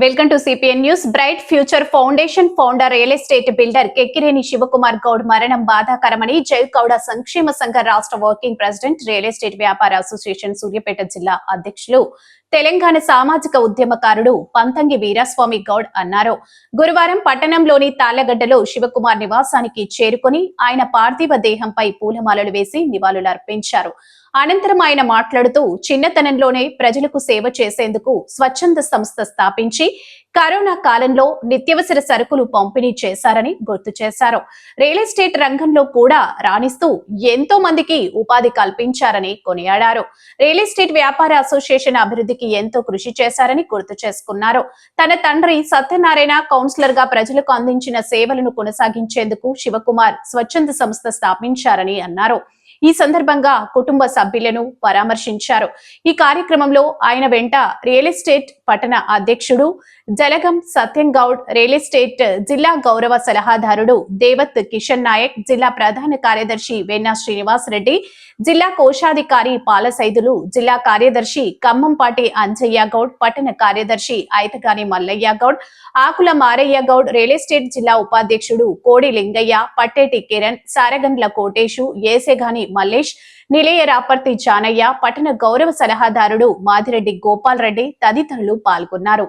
Welcome to CPN news. Bright future foundation founder real estate builder Kekkireni Shivakumar Goud మరణం బాధాకరమని జై గౌడ సంక్షేమ సంఘ రాష్ట్ర వర్కింగ్ ప్రెసిడెంట్, రియల్ ఎస్టేట్ వ్యాపార అసోసియేషన్ సూర్యాపేట జిల్లా అధ్యక్షులు, తెలంగాణ సామాజిక ఉద్యమకారుడు పంతంగి వీరస్వామి గౌడ్ అన్నారు. గురువారం పట్టణంలోని తాళ్లగడ్డలో శివకుమార్ నివాసానికి చేరుకుని ఆయన పార్థివ దేహంపై పూలమాలలు వేసి నివాళులర్పించారు. అనంతరం ఆయన మాట్లాడుతూ, చిన్నతనంలోనే ప్రజలకు సేవ చేసేందుకు స్వచ్ఛంద సంస్థ స్థాపించి కరోనా కాలంలో నిత్యవసర సరుకులు పంపిణీ చేశారని గుర్తు చేశారు. రియల్ ఎస్టేట్ రంగంలో కూడా రాణిస్తూ ఎంతో మందికి ఉపాధి కల్పించారని కొనియాడారు. రియల్ ఎస్టేట్ వ్యాపార అసోసియేషన్ అభివృద్ధికి ఎంతో కృషి చేశారని గుర్తు చేసుకున్నారు. తన తండ్రి సత్యనారాయణ కౌన్సిలర్ గా ప్రజలకు అందించిన సేవలను కొనసాగించేందుకు శివకుమార్ స్వచ్ఛంద సంస్థ స్థాపించారని అన్నారు. ఈ సందర్భంగా కుటుంబ సభ్యులను పరామర్శించారు. ఈ కార్యక్రమంలో ఆయన వెంట రియల్ ఎస్టేట్ పట్టణ అధ్యక్షుడు జలగం సత్యం గౌడ్, రియల్ ఎస్టేట్ జిల్లా గౌరవ సలహాదారుడు దేవత్ కిషన్ నాయక్, జిల్లా ప్రధాన కార్యదర్శి వెన్నా శ్రీనివాస్ రెడ్డి, జిల్లా కోశాధికారి పాలసైదులు, జిల్లా కార్యదర్శి ఖమ్మంపాటి అంజయ్య గౌడ్, పట్టణ కార్యదర్శి ఐతగాని మల్లయ్య గౌడ్, ఆకుల మారయ్య గౌడ్, రియల్ ఎస్టేట్ జిల్లా ఉపాధ్యక్షుడు కోడి లింగయ్య, పట్టేటి కిరణ్, సారగండ్ల కోటేశు, ఏసేగాని మల్లేష్, నిలయ రాపర్తి జానయ్య, పట్టణ గౌరవ సలహాదారుడు మాదిరెడ్డి గోపాల్ రెడ్డి తదితరులు పాల్గొన్నారు.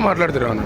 మాట్లాడుతున్నా.